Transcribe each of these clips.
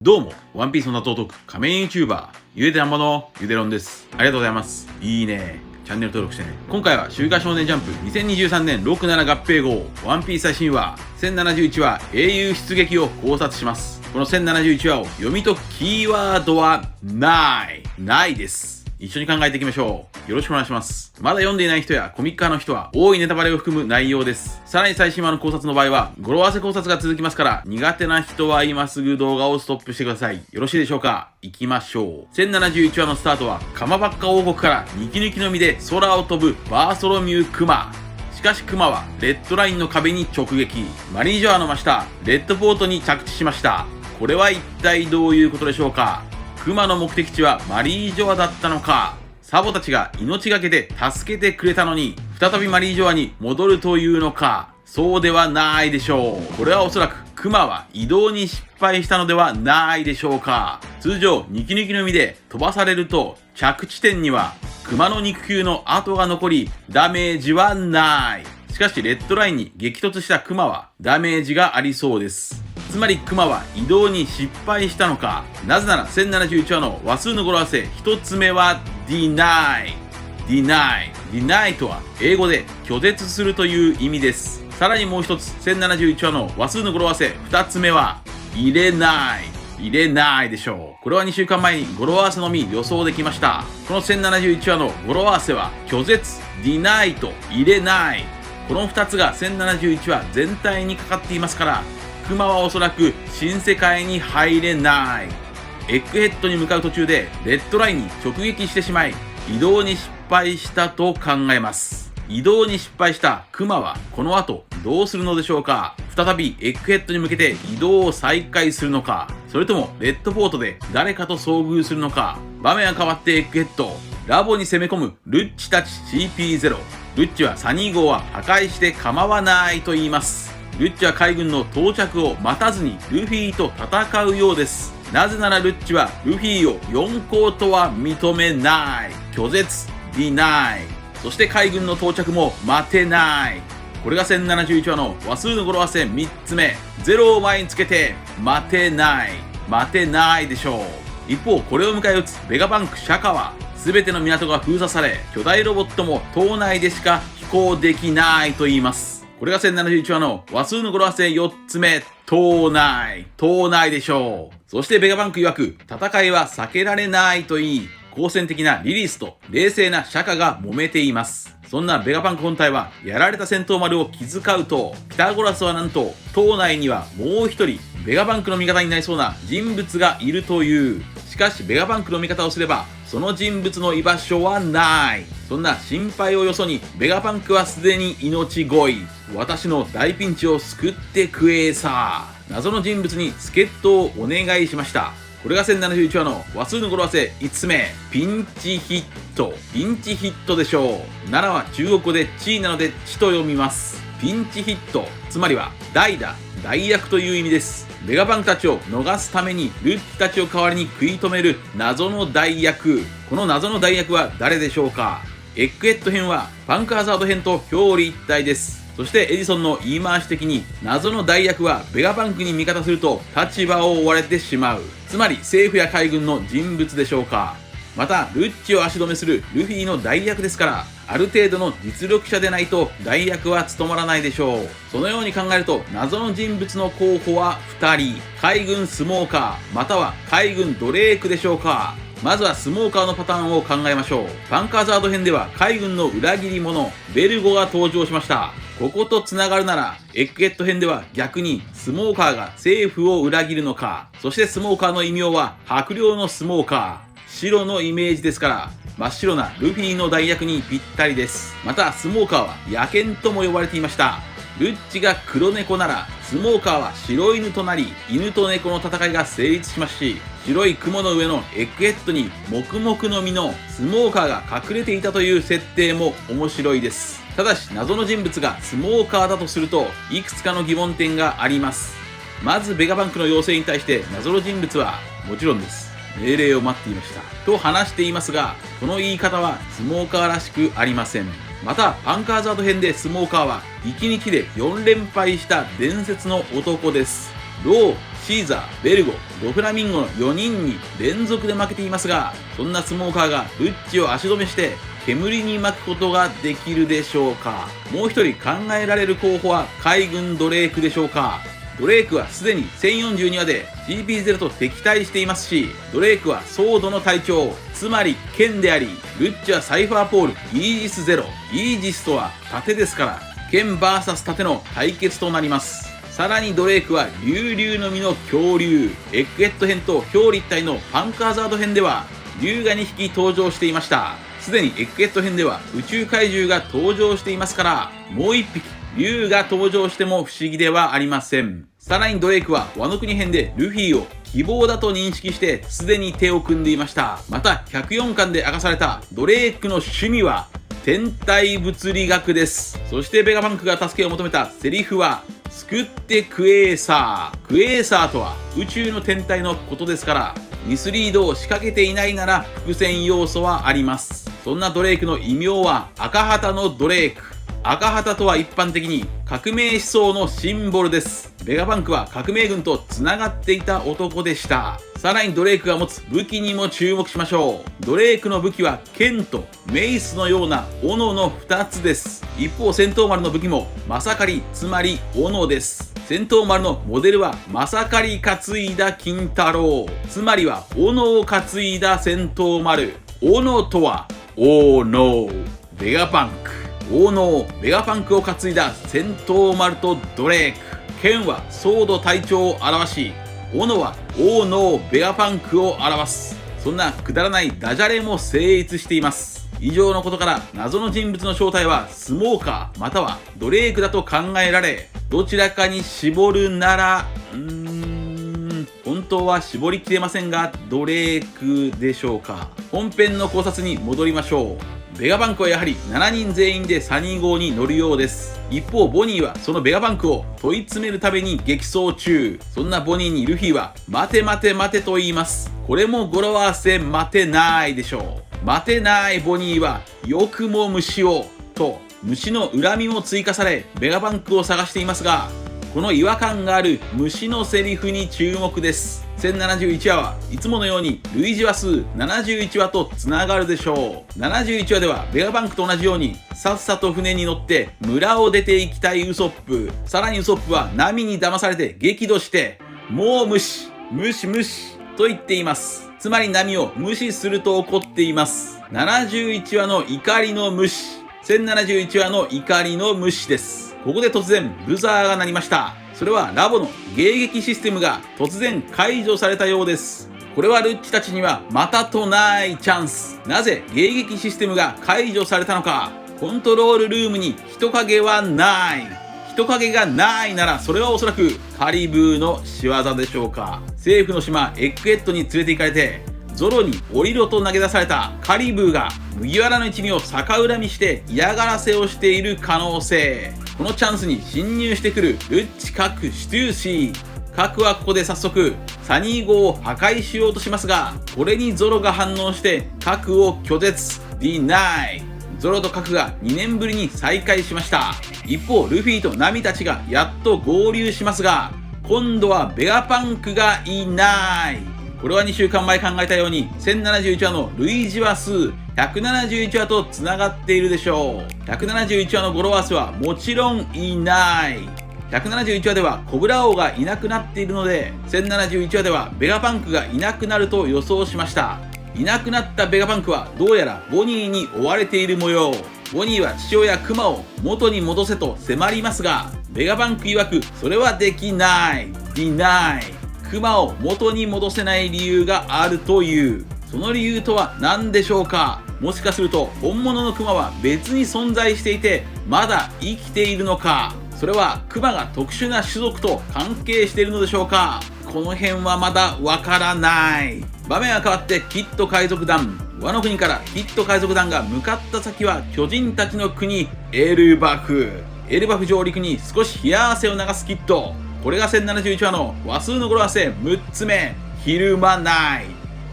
どうも、ワンピースの謎を解く仮面 YouTuber、ゆでてなんぼのゆでろんです。ありがとうございます。いいね。チャンネル登録してね。今回は週刊少年ジャンプ2023年67合併号、ワンピース最新話、1071話英雄出撃を考察します。この1071話を読み解くキーワードは、ないです。一緒に考えていきましょう。よろしくお願いします。まだ読んでいない人やコミック派の人は多いネタバレを含む内容です。さらに最新話の考察の場合は語呂合わせ考察が続きますから、苦手な人は今すぐ動画をストップしてください。よろしいでしょうか。行きましょう。1071話のスタートはカマバッカ王国からニキニキの実で空を飛ぶバーソロミュークマ。しかしクマはレッドラインの壁に直撃。マリージョアの真下レッドポートに着地しました。これは一体どういうことでしょうか。クマの目的地はマリージョアだったのか。サボたちが命がけで助けてくれたのに再びマリージョアに戻るというのか。そうではないでしょう。これはおそらくクマは移動に失敗したのではないでしょうか。通常ニキニキの実で飛ばされると着地点にはクマの肉球の跡が残りダメージはない。しかしレッドラインに激突したクマはダメージがありそうです。つまりクマは移動に失敗したのか。なぜなら1071話の話数の語呂合わせ一つ目は deny とは英語で拒絶するという意味です。さらにもう一つ1071話の話数の語呂合わせ二つ目は入れないでしょう。これは2週間前に語呂合わせのみ予想できました。この1071話の語呂合わせは拒絶 deny と入れない、この2つが1071話全体にかかっていますから、クマはおそらく新世界に入れない。エッグヘッドに向かう途中でレッドラインに直撃してしまい移動に失敗したと考えます。移動に失敗したクマはこの後どうするのでしょうか。再びエッグヘッドに向けて移動を再開するのか、それともレッドポートで誰かと遭遇するのか。場面は変わってエッグヘッドラボに攻め込むルッチたち CP0。 ルッチはサニー号は破壊して構わないと言います。ルッチは海軍の到着を待たずにルフィと戦うようです。なぜならルッチはルフィを4校とは認めない。拒絶 deny。 そして海軍の到着も待てない。これが1071話の話数の語呂合わせ3つ目。0を前につけて待てないでしょう。一方これを迎え撃つベガバンク釈迦は全ての港が封鎖され巨大ロボットも島内でしか飛行できないと言います。これが1071話の話数の語呂合わせ4つ目。島内でしょう。そしてベガバンク曰く戦いは避けられないと言い、好戦的なリリースと冷静な釈迦が揉めています。そんなベガバンク本体はやられた戦闘丸を気遣うと、ピタゴラスはなんと島内にはもう一人ベガバンクの味方になりそうな人物がいるという。しかしベガバンクの味方をすればその人物の居場所はない。そんな心配をよそにベガバンクはすでに命乞い。私の大ピンチを救ってくれさ。謎の人物に助っ人をお願いしました。これが1071話の話数の語呂合わせ5つ目。ピンチヒットでしょう。奈良は中国語で地位なので地と読みます。ピンチヒット、つまりは代役という意味です。ベガバンクたちを逃すためにルッチたちを代わりに食い止める謎の代役。この謎の代役は誰でしょうか。エッグヘッド編はパンクハザード編と表裏一体です。そしてエジソンの言い回し的に謎の代役はベガバンクに味方すると立場を追われてしまう。つまり政府や海軍の人物でしょうか。またルッチを足止めするルフィの代役ですから、ある程度の実力者でないと代役は務まらないでしょう。そのように考えると謎の人物の候補は2人。海軍スモーカーまたは海軍ドレークでしょうか。まずはスモーカーのパターンを考えましょう。パンクハザード編では海軍の裏切り者ベルゴが登場しました。こことつながるならエッグヘッド編では逆にスモーカーが政府を裏切るのか。そしてスモーカーの異名は白陵のスモーカー、白のイメージですから真っ白なルフィの代役にぴったりです。またスモーカーは野犬とも呼ばれていました。ルッチが黒猫ならスモーカーは白犬となり、犬と猫の戦いが成立しますし、白い雲の上のエッグヘッドに黙々の実のスモーカーが隠れていたという設定も面白いです。ただし謎の人物がスモーカーだとするといくつかの疑問点があります。まずベガバンクの要請に対して謎の人物はもちろんです命令を待っていましたと話していますが、この言い方はスモーカーらしくありません。またパンクハザード編でスモーカーは1日で4連敗した伝説の男です。ロー、シーザー、ベルゴ、ドフラミンゴの4人に連続で負けていますが、そんなスモーカーがルッチを足止めして煙に巻くことができるでしょうか。もう一人考えられる候補は海軍ドレークでしょうか。ドレークはすでに1042話で GP0 と敵対していますし、ドレークはソードの隊長、つまり剣であり、ルッチはサイファーポール、イージスゼロ。イージスとは盾ですから、剣 VS 盾の対決となります。さらにドレークは竜々の実の恐竜、エッグヘッド編と表裏一体のパンクハザード編では竜が2匹登場していました。すでにエッグヘッド編では宇宙怪獣が登場していますから、もう1匹竜が登場しても不思議ではありません。さらにドレークはワノ国編でルフィを希望だと認識してすでに手を組んでいました。また104巻で明かされたドレークの趣味は天体物理学です。そしてベガパンクが助けを求めたセリフは救ってクエーサー。クエーサーとは宇宙の天体のことですから、ミスリードを仕掛けていないなら伏線要素はあります。そんなドレークの異名は赤旗のドレーク。赤旗とは一般的に革命思想のシンボルです。ベガパンクは革命軍と繋がっていた男でした。さらにドレークが持つ武器にも注目しましょう。ドレークの武器は剣とメイスのような斧の2つです。一方戦闘丸の武器もマサカリ、つまり斧です。戦闘丸のモデルはマサカリ担いだ金太郎、つまりは斧を担いだ戦闘丸。斧とはオーノーベガパンク。オーノーベガパンクを担いだ戦闘丸とドレーク。剣はソード隊長を表し、斧はオーノーベガパンクを表す。そんなくだらないダジャレも成立しています。以上のことから謎の人物の正体はスモーカーまたはドレークだと考えられ、どちらかに絞るなら本当は絞りきれませんがドレークでしょうか。本編の考察に戻りましょう。ベガパンクはやはり7人全員でサニー号に乗るようです。一方ボニーはそのベガパンクを問い詰めるために激走中。そんなボニーにルフィは待て待て待てと言います。これも語呂合わせ待てないでしょう。待てないボニーはよくも虫をと虫の恨みも追加されベガパンクを探していますが、この違和感がある虫のセリフに注目です。1071話はいつものように類似話数71話とつながるでしょう。71話ではベガパンクと同じようにさっさと船に乗って村を出ていきたいウソップ。さらにウソップは波に騙されて激怒してもう無視無視無視と言っています。つまり波を無視すると怒っています。71話の怒りの無視、1071話の怒りの無視です。ここで突然ブザーが鳴りました。それはラボの迎撃システムが突然解除されたようです。これはルッチたちにはまたとないチャンス。なぜ迎撃システムが解除されたのか。コントロールルームに人影はない。人影がないならそれはおそらくカリブーの仕業でしょうか。政府の島エッグヘッドに連れて行かれてゾロに降りろと投げ出されたカリブーが麦わらの一味を逆恨みして嫌がらせをしている可能性。このチャンスに侵入してくるルッチ各シトゥーシー。各はここで早速サニー号を破壊しようとしますが、これにゾロが反応して各を拒絶ディナイ。ゾロと各が2年ぶりに再会しました。一方ルフィとナミたちがやっと合流しますが、今度はベガパンクがいない。これは2週間前考えたように1071話の類似話数171話とつながっているでしょう。171話の語呂合わせはもちろんいない。171話ではコブラ王がいなくなっているので、1071話ではベガパンクがいなくなると予想しました。いなくなったベガパンクはどうやらボニーに追われている模様。ボニーは父親クマを元に戻せと迫りますが、ベガパンク曰くそれはできない。ディナイ。クマを元に戻せない理由があるという。その理由とは何でしょうか。もしかすると本物のクマは別に存在していてまだ生きているのか。それはクマが特殊な種族と関係しているのでしょうか。この辺はまだわからない。場面は変わってキッド海賊団。ワノ国からキッド海賊団が向かった先は巨人たちの国エルバフ。エルバフ上陸に少し冷や汗を流すキッド。これが1071話の話数の語呂合わせ6つ目。ひるまない。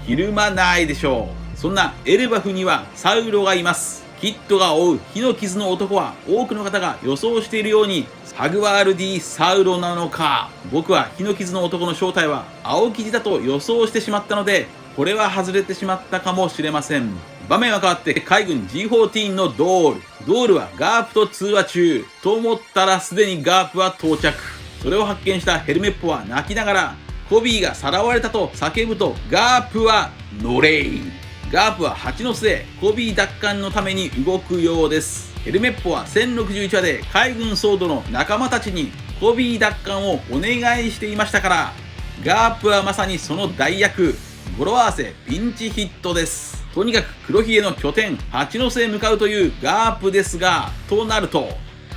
ひるまないでしょう。そんなエルバフにはサウロがいます。キッドが追う火の傷の男は多くの方が予想しているようにハグワールディ・サウロなのか。僕は火の傷の男の正体は青生地だと予想してしまったので、これは外れてしまったかもしれません。場面は変わって海軍 G14 のドールはガープと通話中と思ったらすでにガープは到着。それを発見したヘルメッポは泣きながらコビーがさらわれたと叫ぶと、ガープはノレイ。ガープは蜂の巣でコビー奪還のために動くようです。ヘルメッポは1061話で海軍ソードの仲間たちにコビー奪還をお願いしていましたから、ガープはまさにその代役。語呂合わせピンチヒットです。とにかく黒ひげの拠点蜂の巣へ向かうというガープですが、となると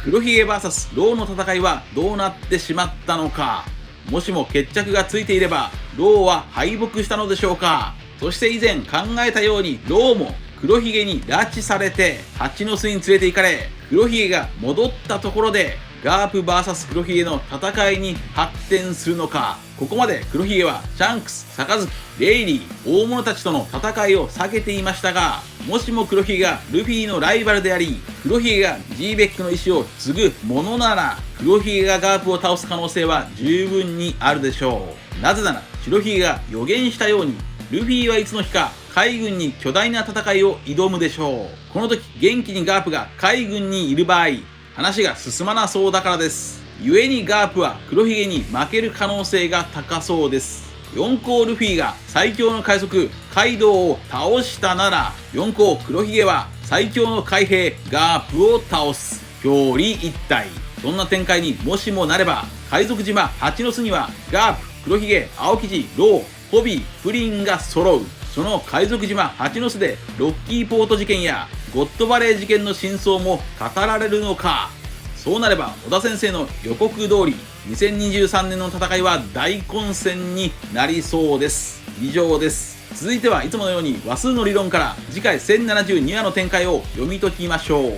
黒ひげ VS ローの戦いはどうなってしまったのか。もしも決着がついていればローは敗北したのでしょうか。そして以前考えたようにローも黒ひげに拉致されて蜂の巣に連れて行かれ、黒ひげが戻ったところでガープ VS 黒ひげの戦いに発展するのか。ここまで黒ひげはシャンクス、杯、レイリー、大物たちとの戦いを避けていましたが、もしも黒ひげがルフィのライバルであり、黒ひげが G ベックの意思を継ぐものなら、黒ひげがガープを倒す可能性は十分にあるでしょう。なぜなら白ひげが予言したように、ルフィはいつの日か海軍に巨大な戦いを挑むでしょう。この時元気にガープが海軍にいる場合、話が進まなそうだからです。故にガープは黒ひげに負ける可能性が高そうです。四皇ルフィが最強の海賊カイドウを倒したなら、四皇黒ひげは最強の海兵ガープを倒す。表裏一体。そんな展開にもしもなれば、海賊島蜂の巣にはガープ、黒ひげ、青生地、ロー、ホビー、フリンが揃う。その海賊島蜂の巣でロッキーポート事件やゴッドバレー事件の真相も語られるのか。そうなれば小田先生の予告通り2023年の戦いは大混戦になりそうです。以上です。続いてはいつものように話数の理論から次回1072話の展開を読み解きましょう。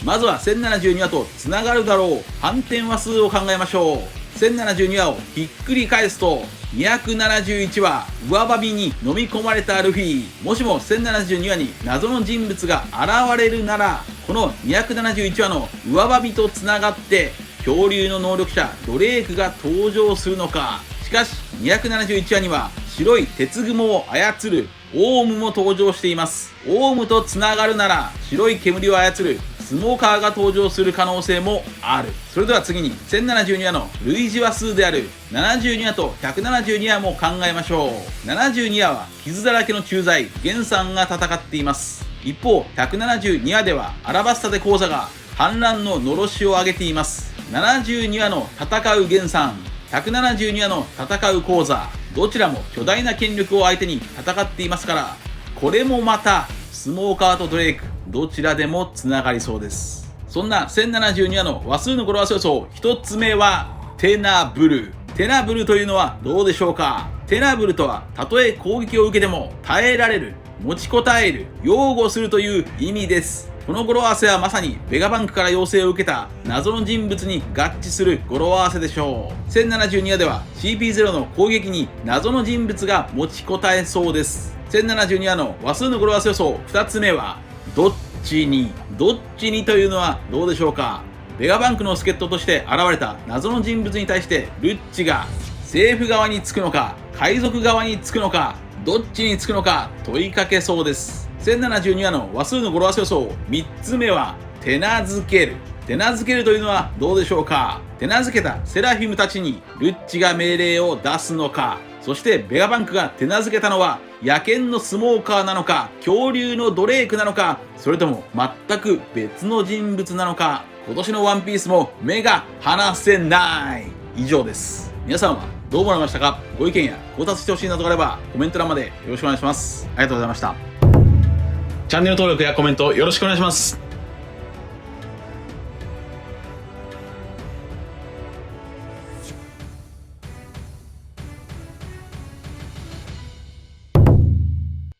まずは1072話とつながるだろう反転話数を考えましょう。1072話をひっくり返すと271話上バビに飲み込まれたルフィ。もしも1072話に謎の人物が現れるなら、この271話の上バビとつながって恐竜の能力者ドレークが登場するのか。しかし271話には白い鉄雲を操るオウムも登場しています。オウムとつながるなら白い煙を操るスモーカーが登場する可能性もある。それでは次に1072話の類似話数である72話と172話も考えましょう。72話は傷だらけの駐在ゲンさんが戦っています。一方172話ではアラバスタでコウザが反乱ののろしを上げています。72話の戦うゲンさん、172話の戦うコウザ、どちらも巨大な権力を相手に戦っていますから、これもまたスモーカーとドレイクどちらでもつながりそうです。そんな1072話の話数の語呂合わせ予想、一つ目はテナブル。テナブルというのはどうでしょうか。テナブルとはたとえ攻撃を受けても耐えられる、持ちこたえる、擁護するという意味です。この語呂合わせはまさにベガバンクから要請を受けた謎の人物に合致する語呂合わせでしょう。1072話では CP0 の攻撃に謎の人物が持ちこたえそうです。1072話の話数の語呂合わせ予想2つ目はどっちに。どっちにというのはどうでしょうか。ベガバンクの助っ人として現れた謎の人物に対してルッチが政府側につくのか海賊側につくのか、どっちにつくのか問いかけそうです。1072話の話数の語呂合わせ予想3つ目は手なずける。手なずけるというのはどうでしょうか。手なずけたセラフィムたちにルッチが命令を出すのか、そしてベガバンクが手なずけたのは野犬のスモーカーなのか恐竜のドレークなのか、それとも全く別の人物なのか。今年のワンピースも目が離せない。以上です。皆さんはどう思われましたか。ご意見や考察してほしいなどがあればコメント欄までよろしくお願いします。ありがとうございました。チャンネル登録やコメントよろしくお願いします。